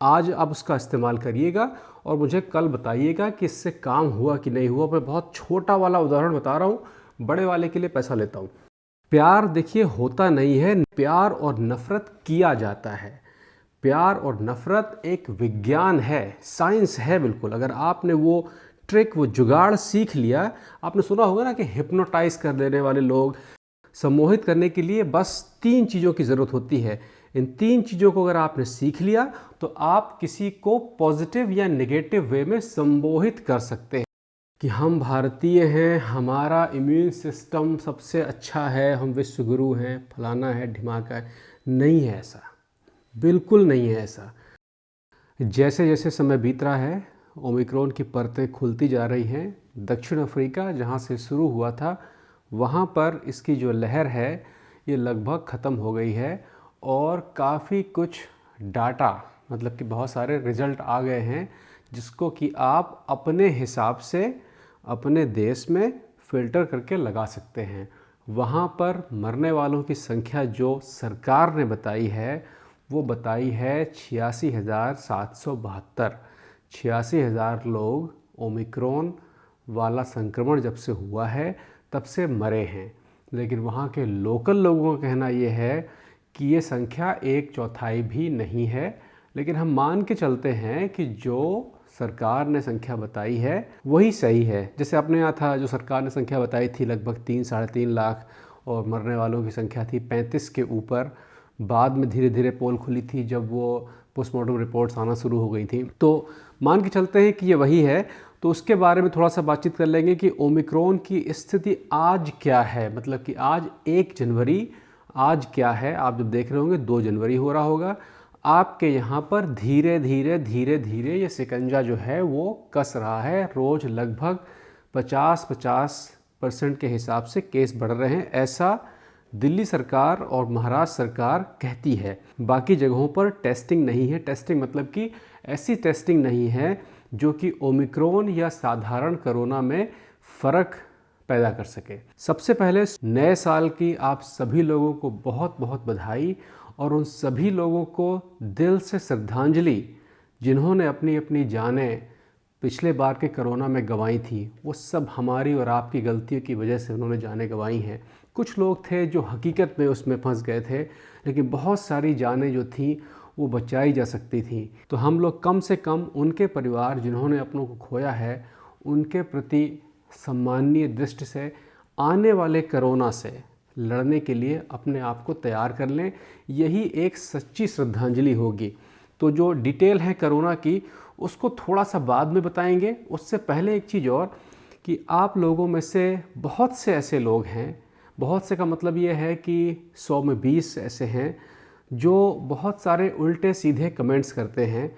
आज आप उसका इस्तेमाल करिएगा और मुझे कल बताइएगा कि इससे काम हुआ कि नहीं हुआ। मैं बहुत छोटा वाला उदाहरण बता रहा हूँ, बड़े वाले के लिए पैसा लेता हूँ। प्यार देखिए होता नहीं है, प्यार और नफ़रत किया जाता है। प्यार और नफ़रत एक विज्ञान है, साइंस है बिल्कुल। अगर आपने वो ट्रिक, वो जुगाड़ सीख लिया, आपने सुना होगा ना कि हिप्नोटाइज कर देने वाले लोग, सम्मोहित करने के लिए बस 3 चीज़ों की ज़रूरत होती है। इन 3 चीज़ों को अगर आपने सीख लिया तो आप किसी को पॉजिटिव या नेगेटिव वे में संबोधित कर सकते हैं कि हम भारतीय हैं, हमारा इम्यून सिस्टम सबसे अच्छा है, हम विश्व गुरु हैं, फलाना है, ढिमाका है। नहीं है ऐसा, बिल्कुल नहीं है ऐसा। जैसे जैसे समय बीत रहा है, ओमिक्रॉन की परतें खुलती जा रही हैं। दक्षिण अफ्रीका जहाँ से शुरू हुआ था, वहाँ पर इसकी जो लहर है ये लगभग ख़त्म हो गई है और काफ़ी कुछ डाटा, मतलब कि बहुत सारे रिज़ल्ट आ गए हैं जिसको कि आप अपने हिसाब से अपने देश में फ़िल्टर करके लगा सकते हैं। वहाँ पर मरने वालों की संख्या जो सरकार ने बताई है वो बताई है 86,772। 86,000 लोग ओमिक्रॉन वाला संक्रमण जब से हुआ है तब से मरे हैं। लेकिन वहाँ के लोकल लोगों का कहना ये है कि ये संख्या 1/4 भी नहीं है। लेकिन हम मान के चलते हैं कि जो सरकार ने संख्या बताई है वही सही है। जैसे अपने यहाँ था, जो सरकार ने संख्या बताई थी लगभग 3-3.5 लाख और मरने वालों की संख्या थी 35 के ऊपर। बाद में धीरे धीरे पोल खुली थी जब वो पोस्टमार्टम रिपोर्ट्स आना शुरू हो गई थी। तो मान के चलते हैं कि ये वही है। तो उसके बारे में थोड़ा सा बातचीत कर लेंगे कि ओमिक्रॉन की स्थिति आज क्या है। मतलब कि आज 1 जनवरी आज क्या है। आप जब देख रहे होंगे 2 जनवरी हो रहा होगा। आपके यहाँ पर धीरे धीरे धीरे धीरे ये शिकंजा जो है वो कस रहा है। रोज़ लगभग 50% के हिसाब से केस बढ़ रहे हैं, ऐसा दिल्ली सरकार और महाराष्ट्र सरकार कहती है। बाकी जगहों पर टेस्टिंग नहीं है। टेस्टिंग मतलब कि ऐसी टेस्टिंग नहीं है जो कि ओमिक्रॉन या साधारण कोरोना में फ़र्क पैदा कर सके। सबसे पहले नए साल की आप सभी लोगों को बहुत बहुत बधाई और उन सभी लोगों को दिल से श्रद्धांजलि जिन्होंने अपनी अपनी जानें पिछले बार के कोरोना में गंवाई थी। वो सब हमारी और आपकी गलतियों की वजह से उन्होंने जानें गंवाई हैं। कुछ लोग थे जो हकीकत में उसमें फंस गए थे, लेकिन बहुत सारी जानें जो थीं वो बचाई जा सकती थी। तो हम लोग कम से कम उनके परिवार जिन्होंने अपनों को खोया है उनके प्रति सम्मानीय दृष्टि से आने वाले कोरोना से लड़ने के लिए अपने आप को तैयार कर लें। यही एक सच्ची श्रद्धांजलि होगी। तो जो डिटेल है कोरोना की उसको थोड़ा सा बाद में बताएंगे। उससे पहले एक चीज़ और कि आप लोगों में से बहुत से ऐसे लोग हैं, बहुत से का मतलब ये है कि 100 में 20 ऐसे हैं जो बहुत सारे उल्टे सीधे कमेंट्स करते हैं।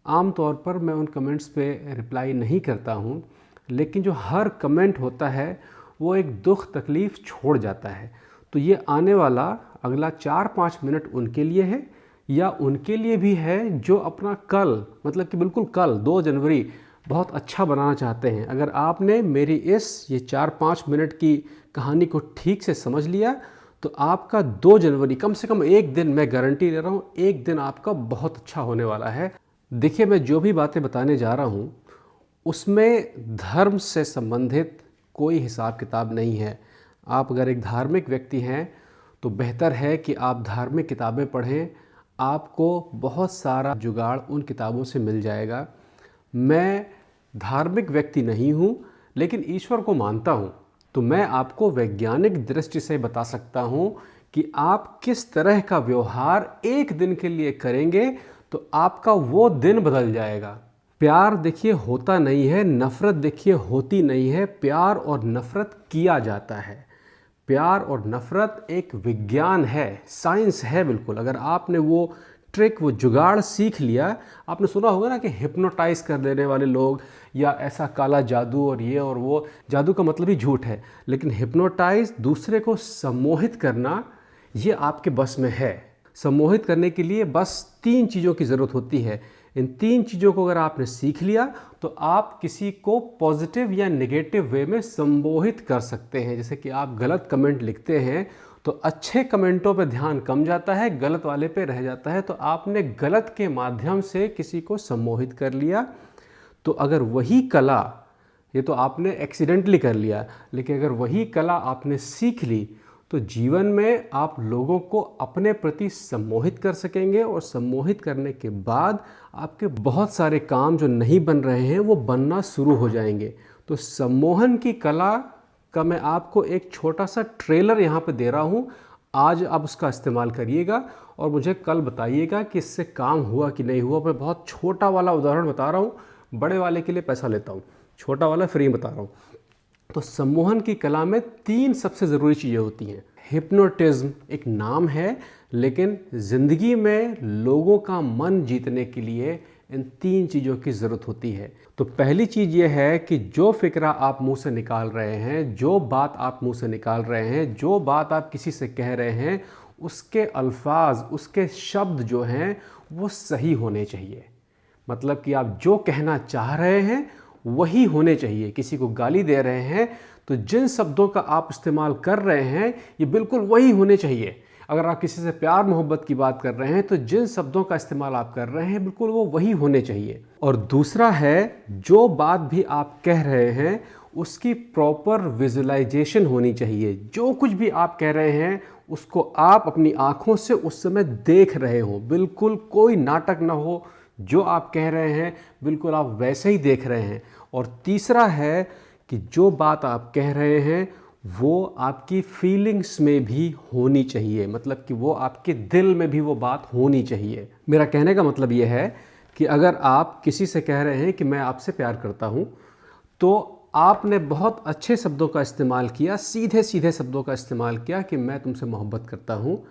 आम तौर पर मैं उन कमेंट्स पे रिप्लाई नहीं करता हूँ, लेकिन जो हर कमेंट होता है वो एक दुख तकलीफ़ छोड़ जाता है। तो ये आने वाला अगला 4-5 मिनट उनके लिए है, या उनके लिए भी है जो अपना कल, मतलब कि बिल्कुल कल 2 जनवरी बहुत अच्छा बनाना चाहते हैं। अगर आपने मेरी ये 4-5 मिनट की कहानी को ठीक से समझ लिया तो आपका 2 जनवरी कम से कम एक दिन, मैं गारंटी ले रहा हूँ, एक दिन आपका बहुत अच्छा होने वाला है। देखिए, मैं जो भी बातें बताने जा रहा हूँ उसमें धर्म से संबंधित कोई हिसाब किताब नहीं है। आप अगर एक धार्मिक व्यक्ति हैं तो बेहतर है कि आप धार्मिक किताबें पढ़ें। आपको बहुत सारा जुगाड़ उन किताबों से मिल जाएगा। मैं धार्मिक व्यक्ति नहीं हूँ, लेकिन ईश्वर को मानता हूँ। तो मैं आपको वैज्ञानिक दृष्टि से बता सकता हूँ कि आप किस तरह का व्यवहार एक दिन के लिए करेंगे तो आपका वो दिन बदल जाएगा। प्यार देखिए होता नहीं है, नफ़रत देखिए होती नहीं है। प्यार और नफ़रत किया जाता है। प्यार और नफ़रत एक विज्ञान है, साइंस है बिल्कुल। अगर आपने वो ट्रिक, वो जुगाड़ सीख लिया, आपने सुना होगा ना कि हिप्नोटाइज कर देने वाले लोग या ऐसा काला जादू और ये और वो। जादू का मतलब ही झूठ है, लेकिन हिप्नोटाइज, दूसरे को सम्मोहित करना, ये आपके बस में है। सम्मोहित करने के लिए बस 3 चीज़ों की ज़रूरत होती है। इन 3 चीज़ों को अगर आपने सीख लिया तो आप किसी को पॉजिटिव या नेगेटिव वे में संबोधित कर सकते हैं। जैसे कि आप गलत कमेंट लिखते हैं तो अच्छे कमेंटों पे ध्यान कम जाता है, गलत वाले पे रह जाता है। तो आपने गलत के माध्यम से किसी को सम्मोहित कर लिया। तो अगर वही कला, ये तो आपने एक्सीडेंटली कर लिया, लेकिन अगर वही कला आपने सीख ली तो जीवन में आप लोगों को अपने प्रति सम्मोहित कर सकेंगे, और सम्मोहित करने के बाद आपके बहुत सारे काम जो नहीं बन रहे हैं वो बनना शुरू हो जाएंगे। तो सम्मोहन की कला का मैं आपको एक छोटा सा ट्रेलर यहाँ पे दे रहा हूँ। आज आप उसका इस्तेमाल करिएगा और मुझे कल बताइएगा कि इससे काम हुआ कि नहीं हुआ। मैं बहुत छोटा वाला उदाहरण बता रहा हूँ, बड़े वाले के लिए पैसा लेता हूँ, छोटा वाला फ्री बता रहा हूँ। तो सम्मोहन की कला में 3 सबसे ज़रूरी चीज़ें होती हैं। हिप्नोटिज्म एक नाम है, लेकिन ज़िंदगी में लोगों का मन जीतने के लिए इन 3 चीज़ों की ज़रूरत होती है। तो पहली चीज़ ये है कि जो फ़िक्रा आप मुंह से निकाल रहे हैं, जो बात आप मुंह से निकाल रहे हैं, जो बात आप किसी से कह रहे हैं, उसके अल्फाज, उसके शब्द जो हैं वो सही होने चाहिए। मतलब कि आप जो कहना चाह रहे हैं वही होने चाहिए। किसी को गाली दे रहे हैं तो जिन शब्दों का आप इस्तेमाल कर रहे हैं ये बिल्कुल वही होने चाहिए। अगर आप किसी से प्यार मोहब्बत की बात कर रहे हैं तो जिन शब्दों का इस्तेमाल आप कर रहे हैं बिल्कुल वो वही होने चाहिए। और दूसरा है, जो बात भी आप कह रहे हैं उसकी प्रॉपर विजुअलाइजेशन होनी चाहिए। जो कुछ भी आप कह रहे हैं उसको आप अपनी आँखों से उस समय देख रहे हो, बिल्कुल कोई नाटक ना हो। जो आप कह रहे हैं बिल्कुल आप वैसे ही देख रहे हैं। और तीसरा है कि जो बात आप कह रहे हैं वो आपकी फीलिंग्स में भी होनी चाहिए, मतलब कि वो आपके दिल में भी वो बात होनी चाहिए। मेरा कहने का मतलब ये है कि अगर आप किसी से कह रहे हैं कि मैं आपसे प्यार करता हूँ, तो आपने बहुत अच्छे शब्दों का इस्तेमाल किया, सीधे सीधे शब्दों का इस्तेमाल किया कि मैं तुमसे मोहब्बत करता हूँ।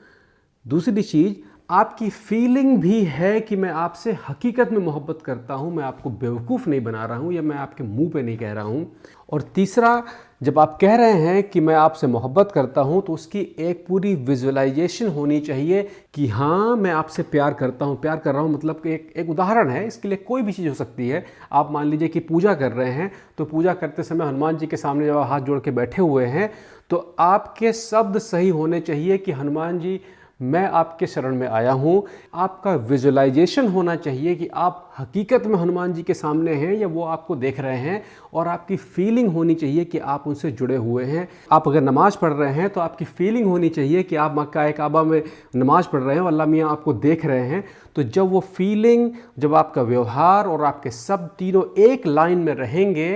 दूसरी चीज़, आपकी फीलिंग भी है कि मैं आपसे हकीकत में मोहब्बत करता हूँ, मैं आपको बेवकूफ़ नहीं बना रहा हूँ या मैं आपके मुंह पे नहीं कह रहा हूँ। और तीसरा, जब आप कह रहे हैं कि मैं आपसे मोहब्बत करता हूँ तो उसकी एक पूरी विजुअलाइजेशन होनी चाहिए कि हाँ मैं आपसे प्यार करता हूँ। प्यार कर रहा हूँ मतलब कि एक उदाहरण है, इसके लिए कोई भी चीज़ हो सकती है। आप मान लीजिए कि पूजा कर रहे हैं, तो पूजा करते समय हनुमान जी के सामने जब हाथ जोड़ के बैठे हुए हैं तो आपके शब्द सही होने चाहिए कि हनुमान जी मैं आपके शरण में आया हूँ। आपका विजुअलाइजेशन होना चाहिए कि आप हकीकत में हनुमान जी के सामने हैं या वो आपको देख रहे हैं। और आपकी फीलिंग होनी चाहिए कि आप उनसे जुड़े हुए हैं। आप अगर नमाज पढ़ रहे हैं तो आपकी फीलिंग होनी चाहिए कि आप मक्का काबा में नमाज पढ़ रहे हैं और अल्लाह मियाँ आपको देख रहे हैं। तो जब वो फीलिंग, जब आपका व्यवहार और आपके सब तीनों एक लाइन में रहेंगे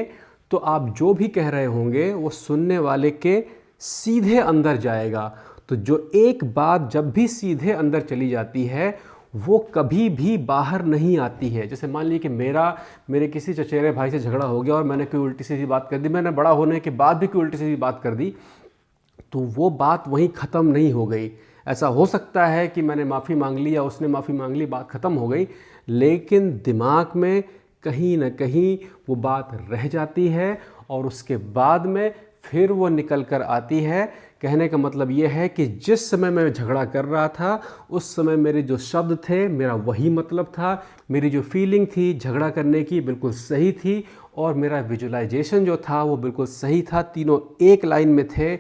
तो आप जो भी कह रहे होंगे वो सुनने वाले के सीधे अंदर जाएगा। तो जो एक बात जब भी सीधे अंदर चली जाती है वो कभी भी बाहर नहीं आती है। जैसे मान लीजिए कि मेरे किसी चचेरे भाई से झगड़ा हो गया और मैंने कोई उल्टी सीधी बात कर दी, मैंने बड़ा होने के बाद भी कोई उल्टी सीधी बात कर दी, तो वो बात वहीं ख़त्म नहीं हो गई। ऐसा हो सकता है कि मैंने माफ़ी मांग ली या उसने माफ़ी मांग ली, बात ख़त्म हो गई, लेकिन दिमाग में कहीं ना कहीं वो बात रह जाती है और उसके बाद में फिर वो निकल कर आती है। कहने का मतलब ये है कि जिस समय मैं झगड़ा कर रहा था उस समय मेरे जो शब्द थे मेरा वही मतलब था, मेरी जो फीलिंग थी झगड़ा करने की बिल्कुल सही थी, और मेरा विजुअलाइजेशन जो था वो बिल्कुल सही था। तीनों एक लाइन में थे,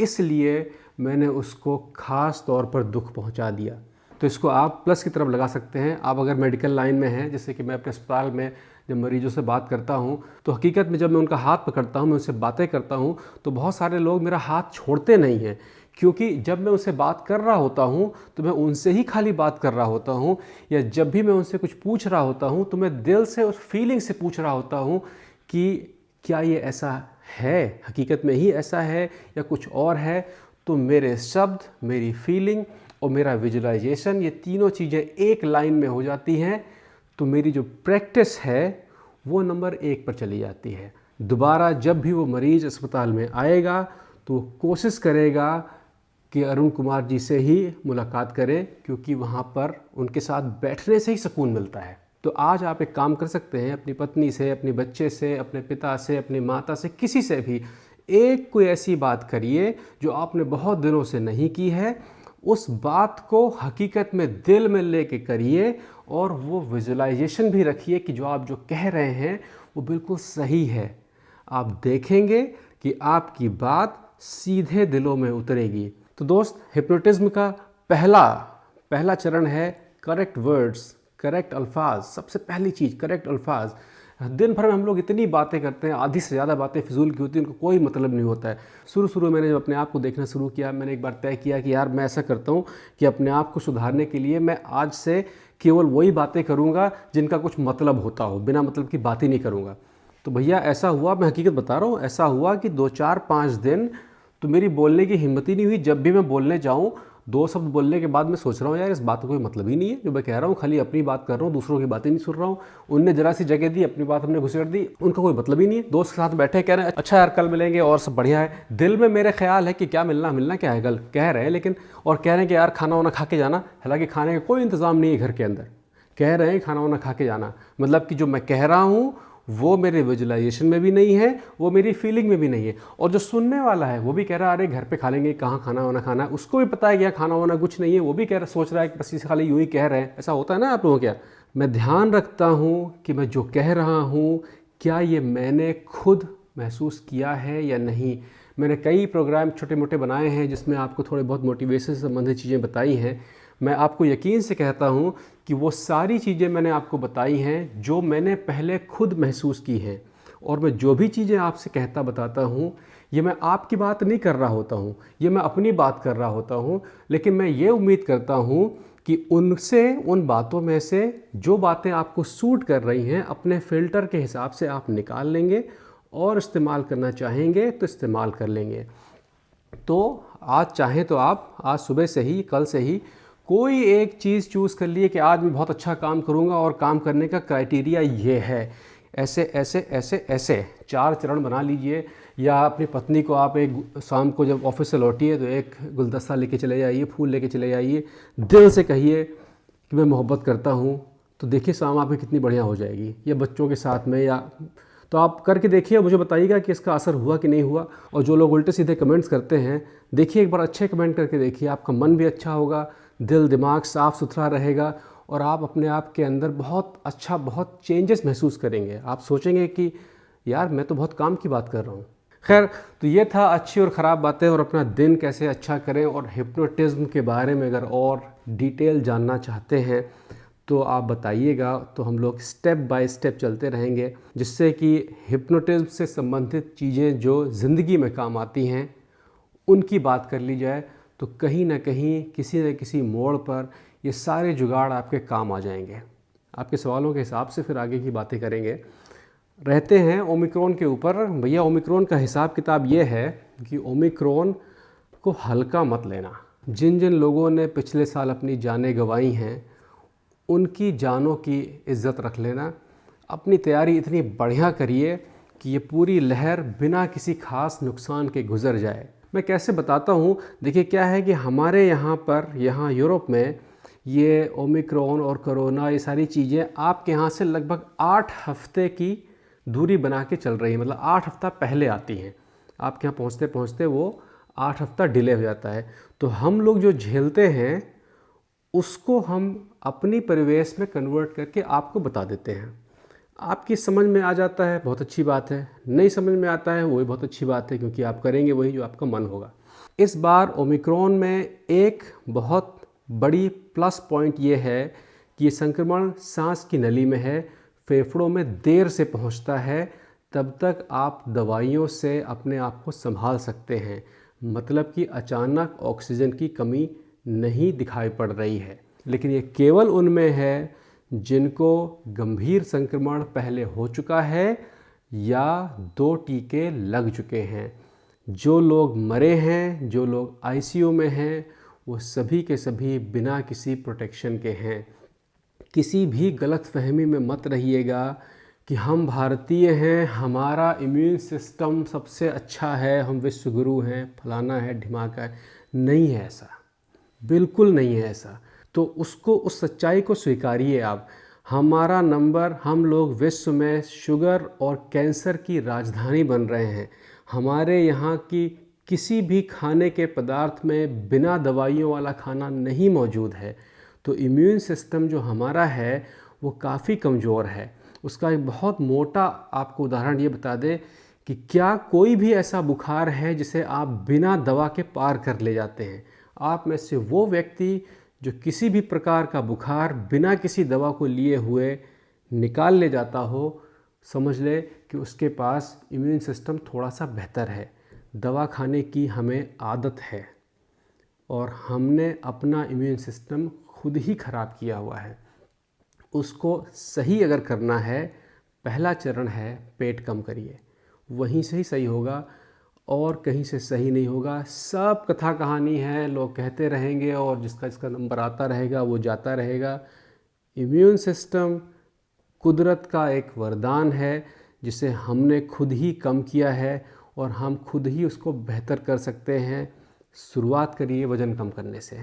इसलिए मैंने उसको ख़ास तौर पर दुख पहुंचा दिया। तो इसको आप प्लस की तरफ लगा सकते हैं। आप अगर मेडिकल लाइन में हैं, जैसे कि मैं अपने अस्पताल में जब मरीजों से बात करता हूं तो हकीकत में जब मैं उनका हाथ पकड़ता हूं, मैं उनसे बातें करता हूं, तो बहुत सारे लोग मेरा हाथ छोड़ते नहीं हैं, क्योंकि जब मैं उनसे बात कर रहा होता हूं तो मैं उनसे ही खाली बात कर रहा होता हूं, या जब भी मैं उनसे कुछ पूछ रहा होता हूं तो मैं दिल से और फीलिंग से पूछ रहा होता हूं कि क्या ये ऐसा है, हकीकत में ही ऐसा है या कुछ और है। तो मेरे शब्द, मेरी फीलिंग और मेरा विजुअलाइजेशन, ये तीनों चीज़ें एक लाइन में हो जाती हैं तो मेरी जो प्रैक्टिस है वो नंबर 1 पर चली जाती है। दोबारा जब भी वो मरीज़ अस्पताल में आएगा तो वो कोशिश करेगा कि अरुण कुमार जी से ही मुलाकात करें, क्योंकि वहाँ पर उनके साथ बैठने से ही सुकून मिलता है। तो आज आप एक काम कर सकते हैं, अपनी पत्नी से, अपने बच्चे से, अपने पिता से, अपनी माता से, किसी से भी एक कोई ऐसी बात करिए जो आपने बहुत दिनों से नहीं की है। उस बात को हकीकत में दिल में लेके करिए और वो विजुअलाइजेशन भी रखिए कि जो आप जो कह रहे हैं वो बिल्कुल सही है। आप देखेंगे कि आपकी बात सीधे दिलों में उतरेगी। तो दोस्त, हिप्नोटिज्म का पहला चरण है करेक्ट वर्ड्स, करेक्ट अल्फाज। सबसे पहली चीज़ करेक्ट अल्फाज। दिन भर में हम लोग इतनी बातें करते हैं, आधी से ज़्यादा बातें फिजूल की होती हैं, उनको कोई मतलब नहीं होता है। शुरू मैंने जब अपने आप को देखना शुरू किया, मैंने एक बार तय किया कि यार मैं ऐसा करता हूँ कि अपने आप को सुधारने के लिए मैं आज से केवल वही बातें करूँगा जिनका कुछ मतलब होता हो, बिना मतलब की बात ही नहीं करूँगा। तो भैया ऐसा हुआ, मैं हकीकत बता रहा हूँ, ऐसा हुआ कि 2-4-5 दिन तो मेरी बोलने की हिम्मत ही नहीं हुई। जब भी मैं बोलने जाऊँ, 2 शब्द बोलने के बाद मैं सोच रहा हूँ यार इस बात का कोई मतलब ही नहीं है जो मैं कह रहा हूँ, खाली अपनी बात कर रहा हूँ, दूसरों की बातें नहीं सुन रहा हूँ। उनने जरा सी जगह दी, अपनी बात हमने घुसेड़ दी, उनका कोई मतलब ही नहीं है। दोस्त के साथ बैठे कह रहे हैं अच्छा यार कल मिलेंगे और सब बढ़िया है। दिल में मेरे ख्याल है कि क्या मिलना क्या है, कल कह रहे हैं, लेकिन और कह रहे हैं कि यार खाना वाना खा के जाना, हालांकि खाने का कोई इंतज़ाम नहीं है घर के अंदर। कह रहे हैं खाना वाना खा के जाना, मतलब कि जो मैं कह रहा हूँ वो मेरे विजुअलाइजेशन में भी नहीं है, वो मेरी फीलिंग में भी नहीं है। और जो सुनने वाला है वो भी कह रहा है अरे घर पे खा लेंगे, कहाँ खाना वाना खाना है, उसको भी पता है कि खाना वाना कुछ नहीं है, वो भी कह रहा सोच रहा है कि बस इसे खाली यूँ ही कह रहे हैं। ऐसा होता है ना आप लोगों क्या। मैं ध्यान रखता हूँ कि मैं जो कह रहा हूँ क्या ये मैंने खुद महसूस किया है या नहीं। मैंने कई प्रोग्राम छोटे मोटे बनाए हैं जिसमें आपको थोड़े बहुत मोटिवेशन से संबंधित चीज़ें बताई हैं। मैं आपको यकीन से कहता हूँ कि वो सारी चीज़ें मैंने आपको बताई हैं जो मैंने पहले खुद महसूस की हैं। और मैं जो भी चीज़ें आपसे कहता बताता हूँ ये मैं आपकी बात नहीं कर रहा होता हूँ, ये मैं अपनी बात कर रहा होता हूँ। लेकिन मैं ये उम्मीद करता हूँ कि उन बातों में से जो बातें आपको सूट कर रही हैं अपने फ़िल्टर के हिसाब से आप निकाल लेंगे और इस्तेमाल करना चाहेंगे तो इस्तेमाल कर लेंगे। तो आज चाहें तो आप आज सुबह से ही, कल से ही कोई एक चीज़ चूज़ कर लिए कि आज मैं बहुत अच्छा काम करूंगा और काम करने का क्राइटेरिया ये है, ऐसे ऐसे ऐसे ऐसे 4 चरण बना लीजिए। या अपनी पत्नी को आप एक शाम को जब ऑफिस से लौटिए तो एक गुलदस्ता लेके चले जाइए, फूल लेके चले जाइए, दिल से कहिए कि मैं मोहब्बत करता हूँ। तो देखिए शाम आपकी कितनी बढ़िया हो जाएगी। या बच्चों के साथ में, या तो आप करके देखिए, मुझे बताइएगा कि इसका असर हुआ कि नहीं हुआ। और जो लोग उल्टे सीधे कमेंट्स करते हैं, देखिए एक बार अच्छे कमेंट करके देखिए, आपका मन भी अच्छा होगा, दिल दिमाग साफ़ सुथरा रहेगा और आप अपने आप के अंदर बहुत चेंजेस महसूस करेंगे। आप सोचेंगे कि यार मैं तो बहुत काम की बात कर रहा हूँ। खैर, तो ये था अच्छी और ख़राब बातें और अपना दिन कैसे अच्छा करें। और हिप्नोटिज्म के बारे में अगर और डिटेल जानना चाहते हैं तो आप बताइएगा, तो हम लोग स्टेप बाय स्टेप चलते रहेंगे, जिससे कि हिप्नोटिज्म से संबंधित चीज़ें जो ज़िंदगी में काम आती हैं उनकी बात कर ली जाए। तो कहीं ना कहीं किसी न किसी मोड़ पर ये सारे जुगाड़ आपके काम आ जाएंगे। आपके सवालों के हिसाब से फिर आगे की बातें करेंगे। रहते हैं ओमिक्रॉन के ऊपर। भैया ओमिक्रॉन का हिसाब किताब ये है कि ओमिक्रॉन को हल्का मत लेना। जिन जिन लोगों ने पिछले साल अपनी जानें गंवाई हैं उनकी जानों की इज़्ज़त रख लेना। अपनी तैयारी इतनी बढ़िया करिए कि ये पूरी लहर बिना किसी खास नुकसान के गुजर जाए। मैं कैसे बताता हूँ, देखिए क्या है कि हमारे यहाँ यूरोप में ये ओमिक्रॉन और कोरोना ये सारी चीज़ें आपके यहाँ से लगभग 8 हफ्ते की दूरी बना के चल रही है। मतलब 8 हफ्ता पहले आती हैं, आपके यहाँ पहुँचते पहुँचते वो 8 हफ्ता डिले हो जाता है। तो हम लोग जो झेलते हैं उसको हम अपनी परिवेश में कन्वर्ट करके आपको बता देते हैं। आपकी समझ में आ जाता है, बहुत अच्छी बात है। नहीं समझ में आता है, वो भी बहुत अच्छी बात है, क्योंकि आप करेंगे वही जो आपका मन होगा। इस बार ओमिक्रॉन में एक बहुत बड़ी प्लस पॉइंट ये है कि ये संक्रमण सांस की नली में है, फेफड़ों में देर से पहुंचता है। तब तक आप दवाइयों से अपने आप को संभाल सकते हैं। मतलब कि अचानक ऑक्सीजन की कमी नहीं दिखाई पड़ रही है। लेकिन ये केवल उनमें है जिनको गंभीर संक्रमण पहले हो चुका है या 2 टीके लग चुके हैं। जो लोग मरे हैं, जो लोग आईसीयू में हैं, वो सभी के सभी बिना किसी प्रोटेक्शन के हैं। किसी भी गलतफहमी में मत रहिएगा कि हम भारतीय हैं, हमारा इम्यून सिस्टम सबसे अच्छा है, हम विश्व गुरु हैं, फलाना है, ढिमाका है। नहीं है ऐसा, बिल्कुल नहीं है ऐसा। तो उस सच्चाई को स्वीकारिए आप। हमारा नंबर, हम लोग विश्व में शुगर और कैंसर की राजधानी बन रहे हैं। हमारे यहाँ की किसी भी खाने के पदार्थ में बिना दवाइयों वाला खाना नहीं मौजूद है। तो इम्यून सिस्टम जो हमारा है वो काफ़ी कमज़ोर है। उसका एक बहुत मोटा आपको उदाहरण ये बता दे कि क्या कोई भी ऐसा बुखार है जिसे आप बिना दवा के पार कर ले जाते हैं। आप में से वो व्यक्ति जो किसी भी प्रकार का बुखार बिना किसी दवा को लिए हुए निकाल ले जाता हो, समझ ले कि उसके पास इम्यून सिस्टम थोड़ा सा बेहतर है। दवा खाने की हमें आदत है और हमने अपना इम्यून सिस्टम खुद ही ख़राब किया हुआ है। उसको सही अगर करना है, पहला चरण है पेट कम करिए, वहीं से ही सही होगा और कहीं से सही नहीं होगा। सब कथा कहानी है, लोग कहते रहेंगे और जिसका नंबर आता रहेगा वो जाता रहेगा। इम्यून सिस्टम कुदरत का एक वरदान है जिसे हमने खुद ही कम किया है और हम खुद ही उसको बेहतर कर सकते हैं। शुरुआत करिए वज़न कम करने से।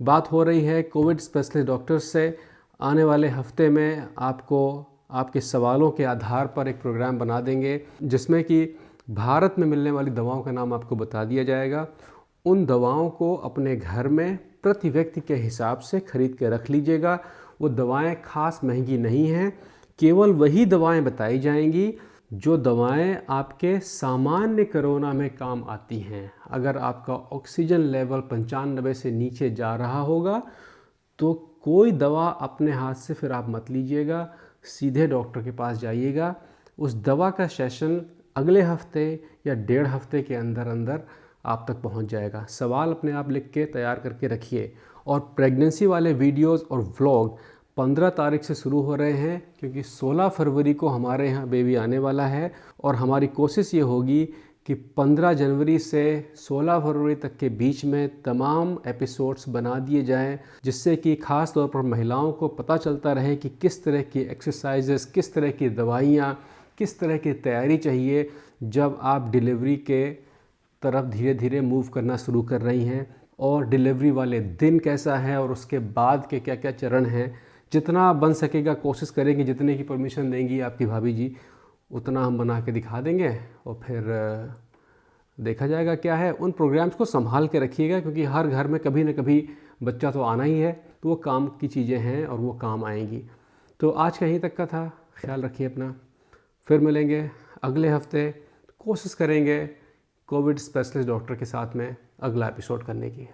बात हो रही है कोविड स्पेशलिस्ट डॉक्टर्स से। आने वाले हफ्ते में आपको आपके सवालों के आधार पर एक प्रोग्राम बना देंगे जिसमें कि भारत में मिलने वाली दवाओं का नाम आपको बता दिया जाएगा। उन दवाओं को अपने घर में प्रति व्यक्ति के हिसाब से खरीद के रख लीजिएगा। वो दवाएं खास महंगी नहीं हैं, केवल वही दवाएं बताई जाएंगी जो दवाएं आपके सामान्य कोरोना में काम आती हैं। अगर आपका ऑक्सीजन लेवल 95 से नीचे जा रहा होगा तो कोई दवा अपने हाथ से फिर आप मत लीजिएगा, सीधे डॉक्टर के पास जाइएगा। उस दवा का सेशन अगले हफ्ते या 1.5 हफ्ते के अंदर अंदर आप तक पहुंच जाएगा। सवाल अपने आप लिख के तैयार करके रखिए। और प्रेगनेंसी वाले वीडियोस और व्लॉग 15 तारीख से शुरू हो रहे हैं क्योंकि 16 फरवरी को हमारे यहाँ बेबी आने वाला है और हमारी कोशिश ये होगी कि 15 जनवरी से 16 फरवरी तक के बीच में तमाम एपिसोड्स बना दिए जाएं, जिससे कि ख़ास तौर पर महिलाओं को पता चलता रहे कि किस तरह की एक्सरसाइजेस, किस तरह की दवाइयाँ, किस तरह की तैयारी चाहिए जब आप डिलीवरी के तरफ धीरे धीरे मूव करना शुरू कर रही हैं, और डिलीवरी वाले दिन कैसा है और उसके बाद के क्या क्या चरण हैं। जितना बन सकेगा कोशिश करेंगे, जितने की परमिशन देंगी आपकी भाभी जी उतना हम बना के दिखा देंगे और फिर देखा जाएगा क्या है। उन प्रोग्राम्स को संभाल के रखिएगा क्योंकि हर घर में कभी न कभी बच्चा तो आना ही है, तो वो काम की चीज़ें हैं और वो काम आएंगी। तो आज का यहीं तक का था। ख्याल रखिए अपना, फिर मिलेंगे अगले हफ्ते। कोशिश करेंगे कोविड स्पेशलिस्ट डॉक्टर के साथ में अगला एपिसोड करने की।